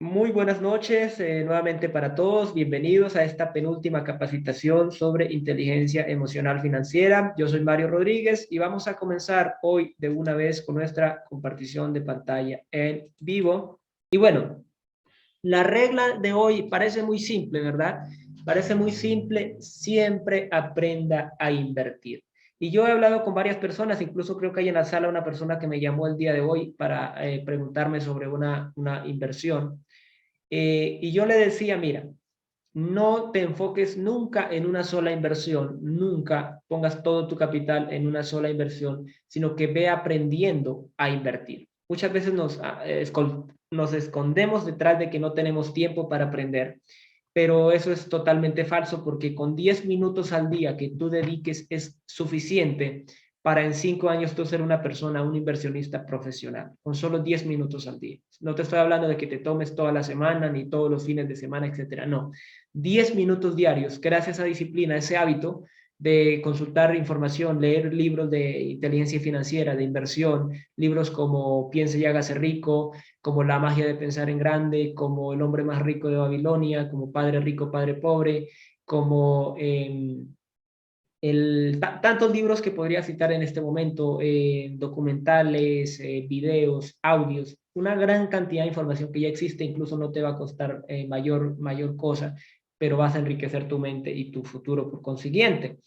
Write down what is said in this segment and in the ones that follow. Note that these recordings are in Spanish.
Muy buenas noches nuevamente para todos. Bienvenidos a esta penúltima capacitación sobre inteligencia emocional financiera. Yo soy Mario Rodríguez y vamos a comenzar hoy de una vez con nuestra compartición de pantalla en vivo. Y bueno, la regla de hoy parece muy simple, ¿verdad? Parece muy simple. Siempre aprenda a invertir. Y yo he hablado con varias personas, incluso creo que hay en la sala una persona que me llamó el día de hoy para preguntarme sobre una inversión. Y yo le decía, mira, no te enfoques nunca en una sola inversión, nunca pongas todo tu capital en una sola inversión, sino que ve aprendiendo a invertir. Muchas veces nos escondemos detrás de que no tenemos tiempo para aprender, pero eso es totalmente falso porque con 10 minutos al día que tú dediques es suficiente para en 5 años tú ser una persona, un inversionista profesional, con solo 10 minutos al día. No te estoy hablando de que te tomes toda la semana ni todos los fines de semana, etcétera. No, 10 minutos diarios, gracias a disciplina, ese hábito de consultar información, leer libros de inteligencia financiera, de inversión, libros como Piense y hágase rico, como La magia de pensar en grande, como El hombre más rico de Babilonia, como Padre rico, Padre pobre, como tantos libros que podría citar en este momento, documentales, videos, audios, una gran cantidad de información que ya existe, incluso no te va a costar mayor cosa, pero vas a enriquecer tu mente y tu futuro por consiguiente.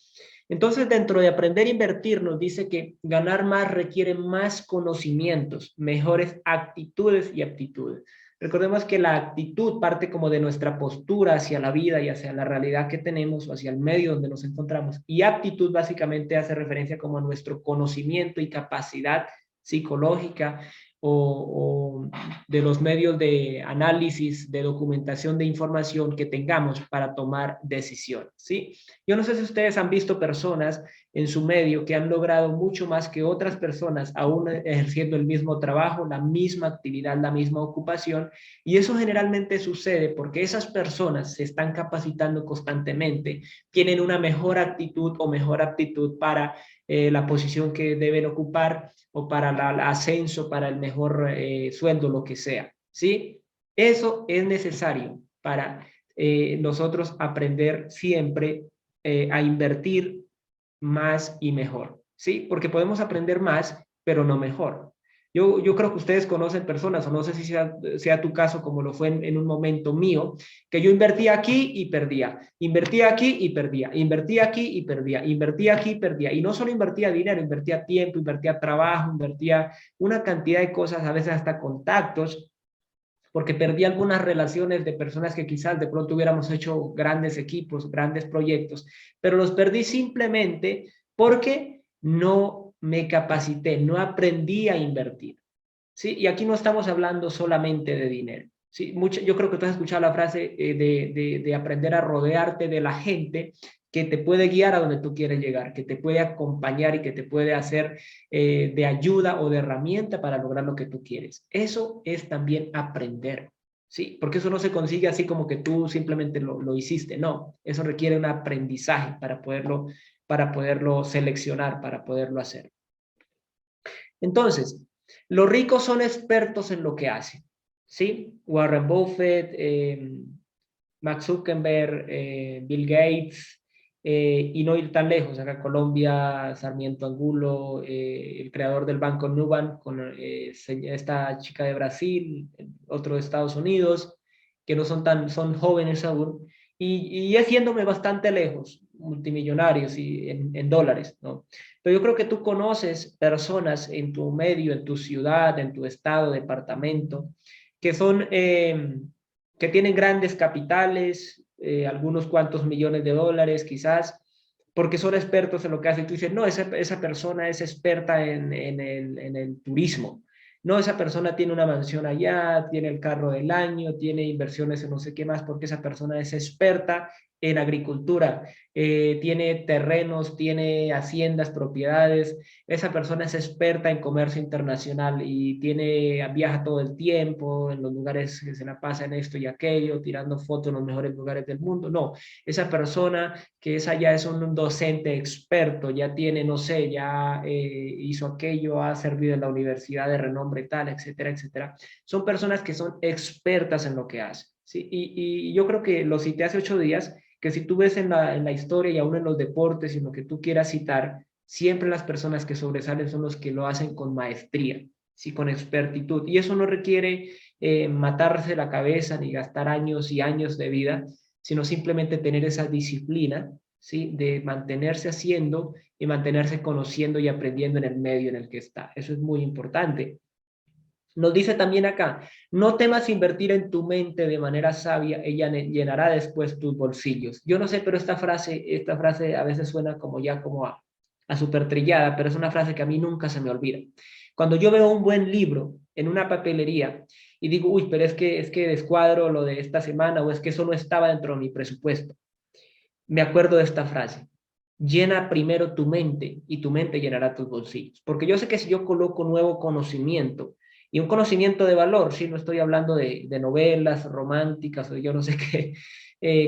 Entonces, dentro de aprender a invertir, nos dice que ganar más requiere más conocimientos, mejores actitudes y aptitudes. Recordemos que la actitud parte como de nuestra postura hacia la vida y hacia la realidad que tenemos o hacia el medio donde nos encontramos. Y aptitud básicamente hace referencia como a nuestro conocimiento y capacidad psicológica o de los medios de análisis, de documentación de información que tengamos para tomar decisiones, ¿sí? Yo no sé si ustedes han visto personas en su medio que han logrado mucho más que otras personas, aún ejerciendo el mismo trabajo, la misma actividad, la misma ocupación, y eso generalmente sucede porque esas personas se están capacitando constantemente, tienen una mejor actitud o mejor aptitud para la posición que deben ocupar o para el ascenso, para el mejor sueldo, lo que sea, ¿sí? Eso es necesario para nosotros aprender siempre a invertir más y mejor, ¿sí? Porque podemos aprender más, pero no mejor. Yo creo que ustedes conocen personas, o no sé si sea tu caso como lo fue en un momento mío, que yo invertía aquí y perdía, invertía aquí y perdía, invertía aquí y perdía, invertía aquí y perdía. Y no solo invertía dinero, invertía tiempo, invertía trabajo, invertía una cantidad de cosas, a veces hasta contactos, porque perdí algunas relaciones de personas que quizás de pronto hubiéramos hecho grandes equipos, grandes proyectos, pero los perdí simplemente porque no me capacité, no aprendí a invertir. ¿Sí? Y aquí no estamos hablando solamente de dinero. ¿Sí? Yo creo que tú has escuchado la frase de aprender a rodearte de la gente que te puede guiar a donde tú quieres llegar, que te puede acompañar y que te puede hacer de ayuda o de herramienta para lograr lo que tú quieres. Eso es también aprender. Sí, porque eso no se consigue así como que tú simplemente lo hiciste, no, eso requiere un aprendizaje para poderlo seleccionar, para poderlo hacer. Entonces, los ricos son expertos en lo que hacen, ¿sí? Warren Buffett, Mark Zuckerberg, Bill Gates, y no ir tan lejos, acá Colombia, Sarmiento Angulo, el creador del Banco Nubank, con esta chica de Brasil, otro de Estados Unidos, que no son jóvenes aún, y es yéndome bastante lejos, multimillonarios y en dólares, ¿no? Pero yo creo que tú conoces personas en tu medio, en tu ciudad, en tu estado, departamento, que son, que tienen grandes capitales, algunos cuantos millones de dólares quizás, porque son expertos en lo que hacen. Tú dices, no, esa persona es experta en el turismo. No, esa persona tiene una mansión allá, tiene el carro del año, tiene inversiones en no sé qué más, porque esa persona es experta en agricultura, tiene terrenos, tiene haciendas, propiedades. Esa persona es experta en comercio internacional y viaja todo el tiempo en los lugares que se la pasa en esto y aquello, tirando fotos en los mejores lugares del mundo. No, esa persona que es allá es un docente experto, ya tiene, no sé, ya hizo aquello, ha servido en la universidad de renombre tal, etcétera, etcétera. Son personas que son expertas en lo que hacen. ¿Sí? Y yo creo que lo cité hace 8 días, que si tú ves en la historia y aún en los deportes y en lo que tú quieras citar, siempre las personas que sobresalen son los que lo hacen con maestría, ¿sí? Con expertitud. Y eso no requiere matarse la cabeza ni gastar años y años de vida, sino simplemente tener esa disciplina, ¿sí? De mantenerse haciendo y mantenerse conociendo y aprendiendo en el medio en el que está. Eso es muy importante. Nos dice también acá, no temas invertir en tu mente de manera sabia, ella llenará después tus bolsillos. Yo no sé, pero esta frase a veces suena como ya como a súper trillada, pero es una frase que a mí nunca se me olvida. Cuando yo veo un buen libro en una papelería y digo, uy, pero es que descuadro lo de esta semana o es que eso no estaba dentro de mi presupuesto, me acuerdo de esta frase. Llena primero tu mente y tu mente llenará tus bolsillos. Porque yo sé que si yo coloco nuevo conocimiento y un conocimiento de valor, sí, no estoy hablando de novelas románticas o yo no sé qué,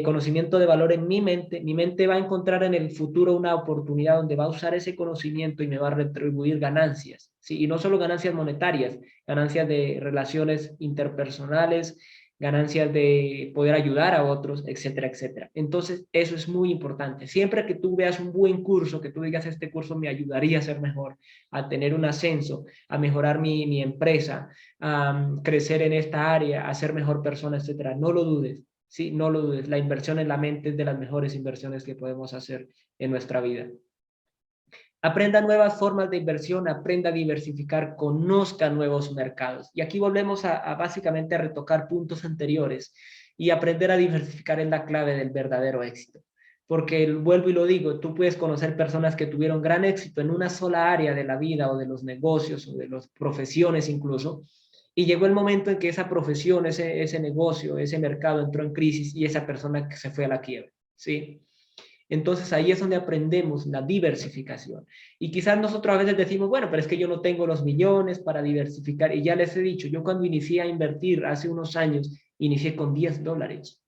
conocimiento de valor en mi mente va a encontrar en el futuro una oportunidad donde va a usar ese conocimiento y me va a retribuir ganancias, ¿sí? Y no solo ganancias monetarias, ganancias de relaciones interpersonales, ganancias de poder ayudar a otros, etcétera, etcétera. Entonces, eso es muy importante. Siempre que tú veas un buen curso, que tú digas, este curso me ayudaría a ser mejor, a tener un ascenso, a mejorar mi empresa, a crecer en esta área, a ser mejor persona, etcétera, no lo dudes. Sí, no lo dudes. La inversión en la mente es de las mejores inversiones que podemos hacer en nuestra vida. Aprenda nuevas formas de inversión, aprenda a diversificar, conozca nuevos mercados. Y aquí volvemos básicamente a retocar puntos anteriores y aprender a diversificar es la clave del verdadero éxito. Porque vuelvo y lo digo, tú puedes conocer personas que tuvieron gran éxito en una sola área de la vida o de los negocios o de las profesiones incluso, y llegó el momento en que esa profesión, ese negocio, ese mercado entró en crisis y esa persona que se fue a la quiebra, ¿sí? Entonces ahí es donde aprendemos la diversificación. Y quizás nosotros a veces decimos, bueno, pero es que yo no tengo los millones para diversificar. Y ya les he dicho, yo cuando inicié a invertir hace unos años, inicié con $10.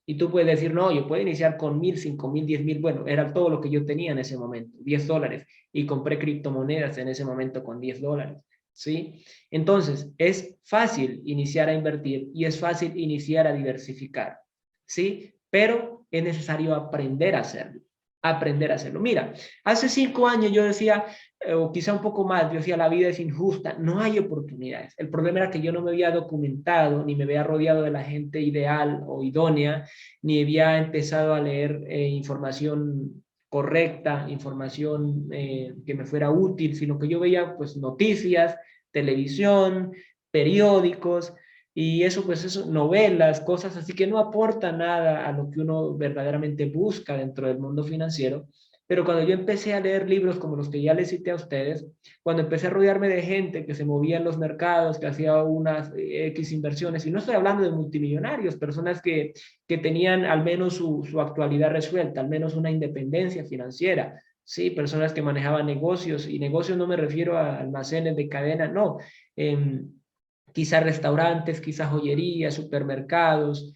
Y tú puedes decir, no, yo puedo iniciar con 1,000, 5,000, 10,000. Bueno, era todo lo que yo tenía en ese momento, $10. Y compré criptomonedas en ese momento con $10. ¿Sí? Entonces, es fácil iniciar a invertir y es fácil iniciar a diversificar. ¿Sí? Pero es necesario aprender a hacerlo. Aprender a hacerlo. Mira, hace 5 años yo decía, o quizá un poco más, yo decía, la vida es injusta, no hay oportunidades. El problema era que yo no me había documentado, ni me había rodeado de la gente ideal o idónea, ni había empezado a leer información correcta, información que me fuera útil, sino que yo veía pues noticias, televisión, periódicos, y eso, pues, eso, novelas, cosas así que no aportan nada a lo que uno verdaderamente busca dentro del mundo financiero. Pero cuando yo empecé a leer libros como los que ya les cité a ustedes, cuando empecé a rodearme de gente que se movía en los mercados, que hacía unas X inversiones, y no estoy hablando de multimillonarios, personas que tenían al menos su actualidad resuelta, al menos una independencia financiera, sí, personas que manejaban negocios, y negocios no me refiero a almacenes de cadena, no. Eh, Quizás restaurantes, quizás joyerías, supermercados,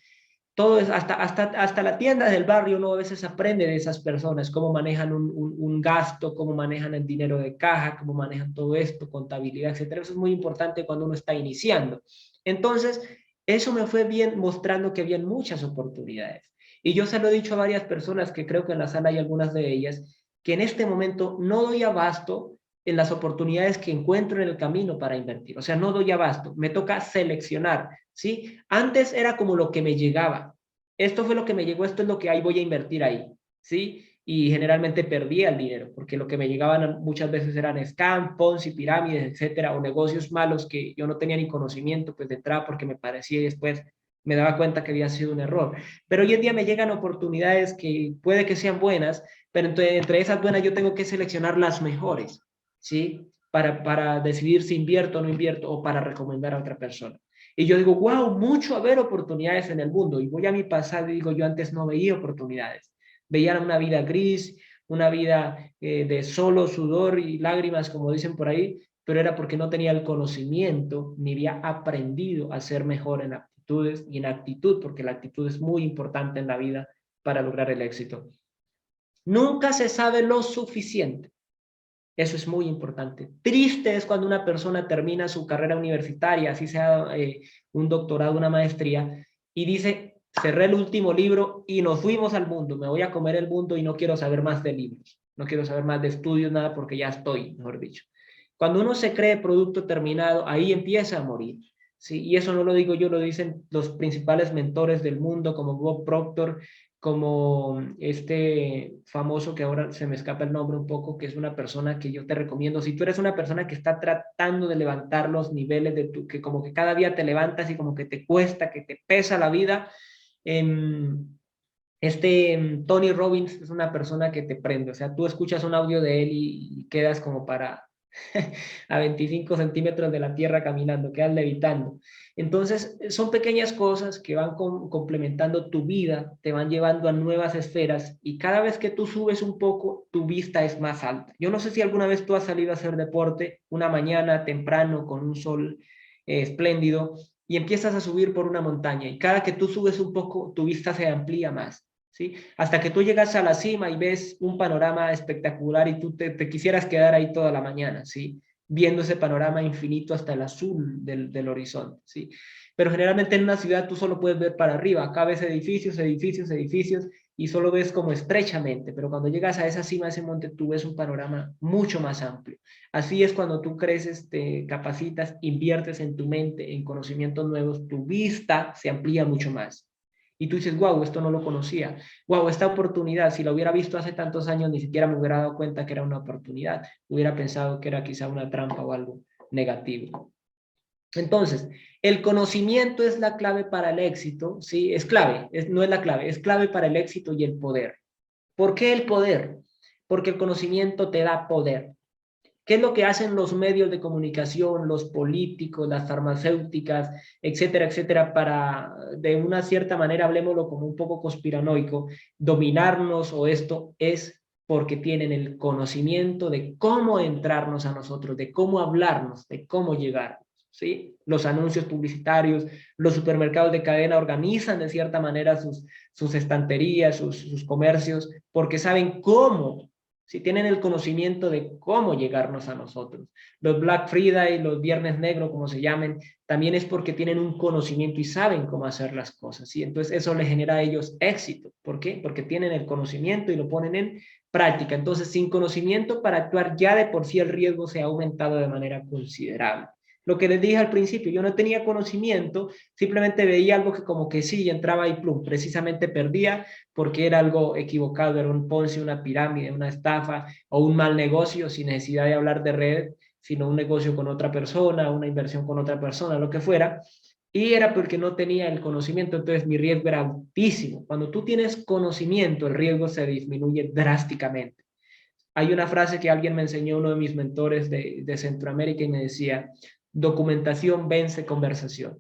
todo es, hasta la tienda del barrio uno a veces aprende de esas personas, cómo manejan un gasto, cómo manejan el dinero de caja, cómo manejan todo esto, contabilidad, etcétera. Eso es muy importante cuando uno está iniciando. Entonces, eso me fue bien mostrando que habían muchas oportunidades. Y yo se lo he dicho a varias personas, que creo que en la sala hay algunas de ellas, que en este momento no doy abasto en las oportunidades que encuentro en el camino para invertir. O sea, no doy abasto, me toca seleccionar, ¿sí? Antes era como lo que me llegaba. Esto fue lo que me llegó, esto es lo que hay, voy a invertir ahí, ¿sí? Y generalmente perdía el dinero, porque lo que me llegaban muchas veces eran scam, Ponzi, pirámides, etcétera, o negocios malos que yo no tenía ni conocimiento, pues de entrada porque me parecía y después me daba cuenta que había sido un error. Pero hoy en día me llegan oportunidades que puede que sean buenas, pero entre esas buenas yo tengo que seleccionar las mejores, ¿sí? para decidir si invierto o no invierto o para recomendar a otra persona. Y yo digo, wow, mucho haber oportunidades en el mundo. Y voy a mi pasado y digo, yo antes no veía oportunidades. Veía una vida gris, una vida de solo sudor y lágrimas, como dicen por ahí, pero era porque no tenía el conocimiento ni había aprendido a ser mejor en aptitudes y en actitud, porque la actitud es muy importante en la vida para lograr el éxito. Nunca se sabe lo suficiente. Eso es muy importante. Triste es cuando una persona termina su carrera universitaria, así sea un doctorado, una maestría, y dice, cerré el último libro y nos fuimos al mundo, me voy a comer el mundo y no quiero saber más de libros, no quiero saber más de estudios, nada, porque ya estoy, mejor dicho. Cuando uno se cree producto terminado, ahí empieza a morir. ¿Sí? Y eso no lo digo yo, lo dicen los principales mentores del mundo, como Bob Proctor, como este famoso que ahora se me escapa el nombre un poco, que es una persona que yo te recomiendo. Si tú eres una persona que está tratando de levantar los niveles de tu, que como que cada día te levantas y como que te cuesta, que te pesa la vida, Tony Robbins es una persona que te prende. O sea, tú escuchas un audio de él y quedas como para a 25 centímetros de la tierra caminando, quedas levitando. Entonces, son pequeñas cosas que van complementando tu vida, te van llevando a nuevas esferas y cada vez que tú subes un poco, tu vista es más alta. Yo no sé si alguna vez tú has salido a hacer deporte una mañana temprano con un sol espléndido y empiezas a subir por una montaña y cada que tú subes un poco, tu vista se amplía más. ¿Sí? Hasta que tú llegas a la cima y ves un panorama espectacular y tú te quisieras quedar ahí toda la mañana, ¿sí? Viendo ese panorama infinito hasta el azul del horizonte, ¿sí? Pero generalmente en una ciudad tú solo puedes ver para arriba, acá ves edificios, edificios, edificios y solo ves como estrechamente, pero cuando llegas a esa cima, a ese monte, tú ves un panorama mucho más amplio. Así es cuando tú creces, te capacitas, inviertes en tu mente, en conocimientos nuevos, tu vista se amplía mucho más. Y tú dices, wow, esto no lo conocía. Wow, esta oportunidad, si lo hubiera visto hace tantos años, ni siquiera me hubiera dado cuenta que era una oportunidad. Hubiera pensado que era quizá una trampa o algo negativo. Entonces, el conocimiento es la clave para el éxito, ¿sí? Es clave, no es la clave, es clave para el éxito y el poder. ¿Por qué el poder? Porque el conocimiento te da poder. ¿Qué es lo que hacen los medios de comunicación, los políticos, las farmacéuticas, etcétera, etcétera, para, de una cierta manera, hablemoslo como un poco conspiranoico, dominarnos o esto es porque tienen el conocimiento de cómo entrarnos a nosotros, de cómo hablarnos, de cómo llegar, ¿sí? Los anuncios publicitarios, los supermercados de cadena organizan de cierta manera sus estanterías, sus comercios, porque saben cómo, si tienen el conocimiento de cómo llegarnos a nosotros. Los Black Friday, los Viernes Negro, como se llamen, también es porque tienen un conocimiento y saben cómo hacer las cosas, ¿sí? Entonces eso les genera a ellos éxito. ¿Por qué? Porque tienen el conocimiento y lo ponen en práctica. Entonces, sin conocimiento para actuar, ya de por sí el riesgo se ha aumentado de manera considerable. Lo que les dije al principio, yo no tenía conocimiento, simplemente veía algo que como que sí, entraba y plum, precisamente perdía porque era algo equivocado, era un ponce, una pirámide, una estafa o un mal negocio sin necesidad de hablar de red, sino un negocio con otra persona, una inversión con otra persona, lo que fuera. Y era porque no tenía el conocimiento, entonces mi riesgo era altísimo. Cuando tú tienes conocimiento, el riesgo se disminuye drásticamente. Hay una frase que alguien me enseñó, uno de mis mentores de Centroamérica, y me decía, documentación vence conversación.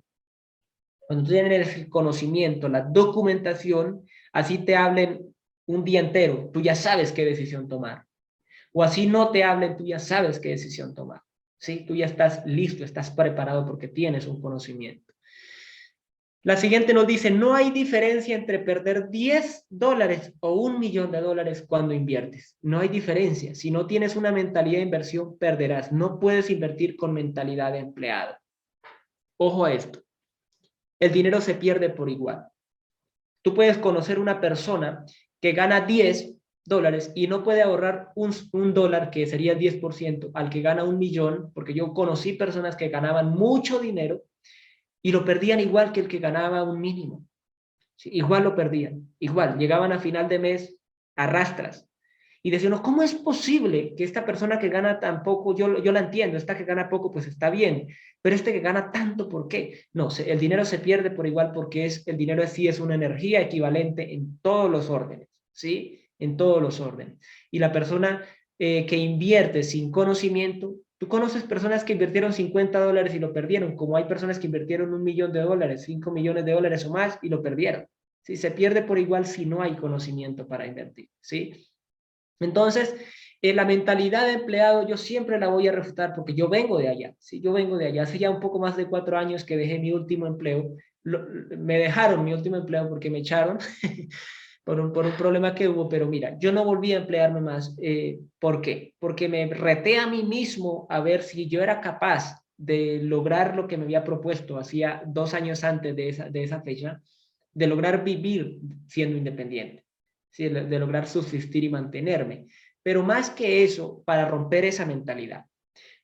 Cuando tú tienes el conocimiento, la documentación, así te hablen un día entero, tú ya sabes qué decisión tomar. O así no te hablen, tú ya sabes qué decisión tomar. ¿Sí? Tú ya estás listo, estás preparado porque tienes un conocimiento. La siguiente nos dice, no hay diferencia entre perder $10 o $1.000.000 cuando inviertes. No hay diferencia. Si no tienes una mentalidad de inversión, perderás. No puedes invertir con mentalidad de empleado. Ojo a esto. El dinero se pierde por igual. Tú puedes conocer una persona que gana $10 y no puede ahorrar un dólar, que sería el 10%, al que gana 1.000.000, porque yo conocí personas que ganaban mucho dinero y lo perdían igual que el que ganaba un mínimo. Sí, igual lo perdían, igual, llegaban a final de mes a rastras. Y decían, no, ¿cómo es posible que esta persona que gana tan poco, yo la entiendo, esta que gana poco, pues está bien, pero este que gana tanto, ¿por qué? No, el dinero se pierde por igual porque el dinero sí es una energía equivalente en todos los órdenes, ¿sí? En todos los órdenes. Y la persona que invierte sin conocimiento Tú conoces personas que invirtieron $50 y lo perdieron, como hay personas que invirtieron $1.000.000, $5 millones o más y lo perdieron. ¿Sí? Se pierde por igual si no hay conocimiento para invertir. ¿Sí? Entonces, la mentalidad de empleado yo siempre la voy a refutar porque yo vengo de allá. ¿Sí? Yo vengo de allá. Hace ya un poco más de 4 años que dejé mi último empleo. Me dejaron mi último empleo porque me echaron. Por un problema que hubo, pero mira, yo no volví a emplearme más. ¿Por qué? Porque me reté a mí mismo a ver si yo era capaz de lograr lo que me había propuesto hacía 2 años antes de esa fecha, de lograr vivir siendo independiente, ¿sí? De lograr subsistir y mantenerme. Pero más que eso, para romper esa mentalidad.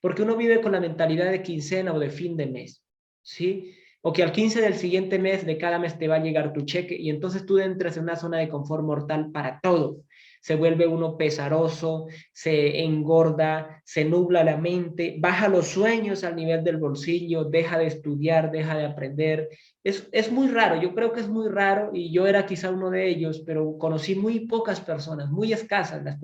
Porque uno vive con la mentalidad de quincena o de fin de mes, ¿sí? O que al 15 del siguiente mes, de cada mes te va a llegar tu cheque y entonces tú entras en una zona de confort mortal para todo. Se vuelve uno pesaroso, se engorda, se nubla la mente, baja los sueños al nivel del bolsillo, deja de estudiar, deja de aprender. Es muy raro, yo creo que es muy raro y yo era quizá uno de ellos, pero conocí muy pocas personas, muy escasas, las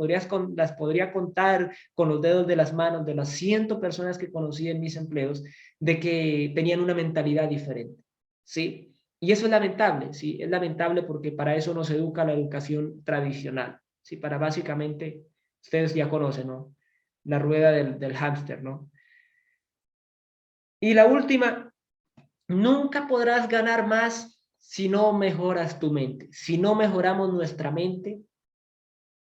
podría contar con los dedos de las manos de las 100 personas que conocí en mis empleos, de que tenían una mentalidad diferente, ¿sí? Y eso es lamentable, ¿sí? Es lamentable porque para eso nos educa la educación tradicional, ¿sí? Para básicamente, ustedes ya conocen, ¿no? La rueda del hámster, ¿no? Y la última, nunca podrás ganar más si no mejoras tu mente. Si no mejoramos nuestra mente,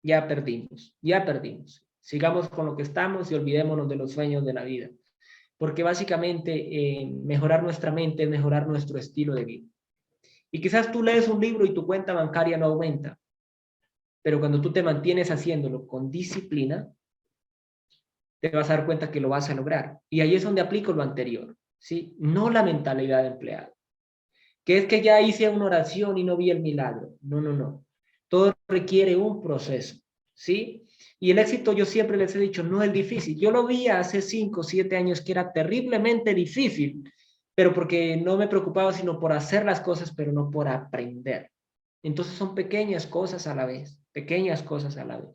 ya perdimos, ya perdimos. Sigamos con lo que estamos y olvidémonos de los sueños de la vida. Porque básicamente mejorar nuestra mente es mejorar nuestro estilo de vida. Y quizás tú lees un libro y tu cuenta bancaria no aumenta, pero cuando tú te mantienes haciéndolo con disciplina, te vas a dar cuenta que lo vas a lograr. Y ahí es donde aplico lo anterior, ¿sí? No la mentalidad de empleado, que es que ya hice una oración y no vi el milagro. No, no, no. Todo requiere un proceso, ¿sí? Y el éxito, yo siempre les he dicho, no es difícil. Yo lo vi hace 5 o 7 años que era terriblemente difícil, pero porque no me preocupaba sino por hacer las cosas, pero no por aprender. Entonces son pequeñas cosas a la vez, pequeñas cosas a la vez.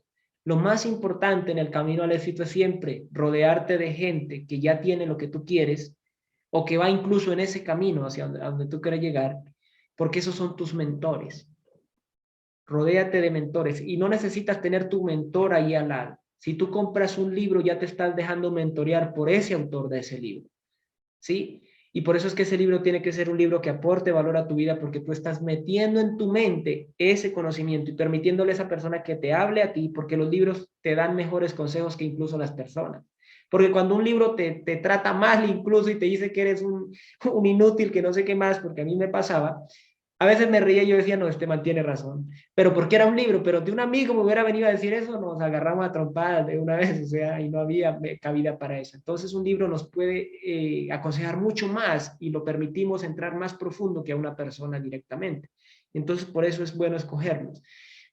Lo más importante en el camino al éxito es siempre rodearte de gente que ya tiene lo que tú quieres o que va incluso en ese camino hacia donde tú quieres llegar, porque esos son tus mentores. Rodéate de mentores y no necesitas tener tu mentor ahí al lado. Si tú compras un libro, ya te estás dejando mentorear por ese autor de ese libro, ¿sí? Y por eso es que ese libro tiene que ser un libro que aporte valor a tu vida, porque tú estás metiendo en tu mente ese conocimiento y permitiéndole a esa persona que te hable a ti, porque los libros te dan mejores consejos que incluso las personas. Porque cuando un libro te trata mal incluso y te dice que eres un inútil, que no sé qué más, porque a mí me pasaba, a veces me reía y yo decía, no, este man tiene razón. Pero porque era un libro, pero de un amigo me hubiera venido a decir eso, nos agarramos a trompadas de una vez, o sea, y no había cabida para eso. Entonces un libro nos puede aconsejar mucho más y lo permitimos entrar más profundo que a una persona directamente. Entonces por eso es bueno escogerlos.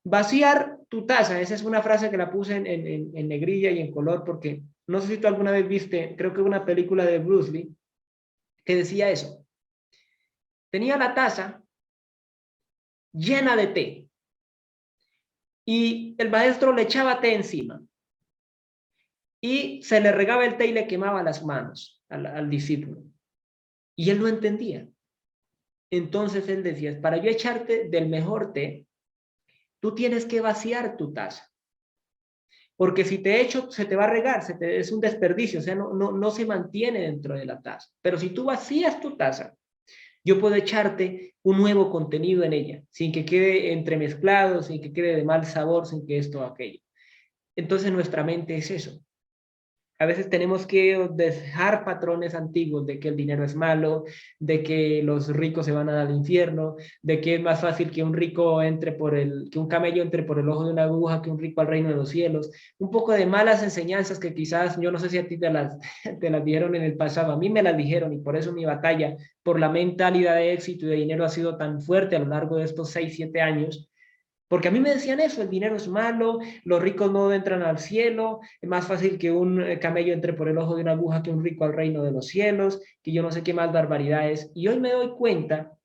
Vaciar tu taza, esa es una frase que la puse en negrilla y en color porque no sé si tú alguna vez viste, creo que una película de Bruce Lee que decía eso. Tenía la taza llena de té y el maestro le echaba té encima y se le regaba el té y le quemaba las manos al discípulo y él no entendía. Entonces él decía, para yo echarte del mejor té, tú tienes que vaciar tu taza, porque si te echo se te va a regar, es un desperdicio, o sea, no se mantiene dentro de la taza, pero si tú vacías tu taza, yo puedo echarte un nuevo contenido en ella, sin que quede entremezclado, sin que quede de mal sabor, sin que esto o aquello. Entonces nuestra mente es eso. A veces tenemos que dejar patrones antiguos de que el dinero es malo, de que los ricos se van al infierno, de que es más fácil que un rico entre que un camello entre por el ojo de una aguja que un rico al reino de los cielos. Un poco de malas enseñanzas que quizás, yo no sé si a ti te las dijeron en el pasado, a mí me las dijeron y por eso mi batalla por la mentalidad de éxito y de dinero ha sido tan fuerte a lo largo de estos 6, 7 años. Porque a mí me decían eso, el dinero es malo, los ricos no entran al cielo, es más fácil que un camello entre por el ojo de una aguja que un rico al reino de los cielos, que yo no sé qué más barbaridades. Y hoy me doy cuenta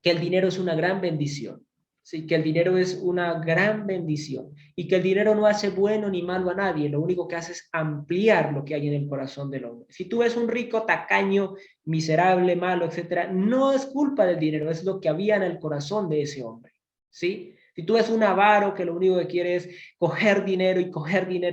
que el dinero es una gran bendición, Sí, que el dinero es una gran bendición y que el dinero no hace bueno ni malo a nadie, lo único que hace es ampliar lo que hay en el corazón del hombre. Si tú ves un rico tacaño, miserable, malo, etcétera, no es culpa del dinero, es lo que había en el corazón de ese hombre, ¿sí? Si tú ves un avaro que lo único que quiere es coger dinero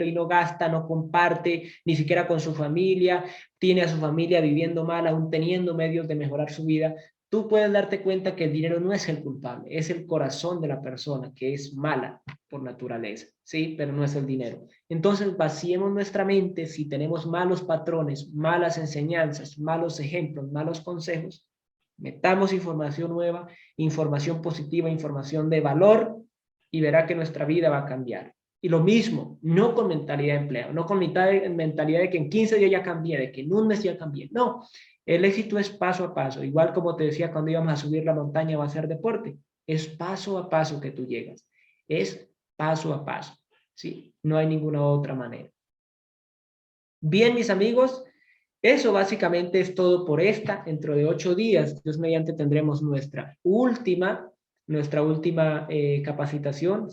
y no gasta, no comparte, ni siquiera con su familia, tiene a su familia viviendo mal, aún teniendo medios de mejorar su vida, tú puedes darte cuenta que el dinero no es el culpable, es el corazón de la persona que es mala por naturaleza, ¿sí? Pero no es el dinero. Entonces, vaciemos nuestra mente si tenemos malos patrones, malas enseñanzas, malos ejemplos, malos consejos, metamos información nueva, información positiva, información de valor y verá que nuestra vida va a cambiar. Y lo mismo, no con mentalidad de empleo, no con mentalidad de que en 15 días ya cambié, de que en un mes ya cambié. No, el éxito es paso a paso. Igual como te decía cuando íbamos a subir la montaña o a hacer deporte. Es paso a paso que tú llegas. Es paso a paso. ¿Sí? No hay ninguna otra manera. Bien, mis amigos, eso básicamente es todo por esta. Dentro de 8 días, Dios mediante, tendremos nuestra última capacitación.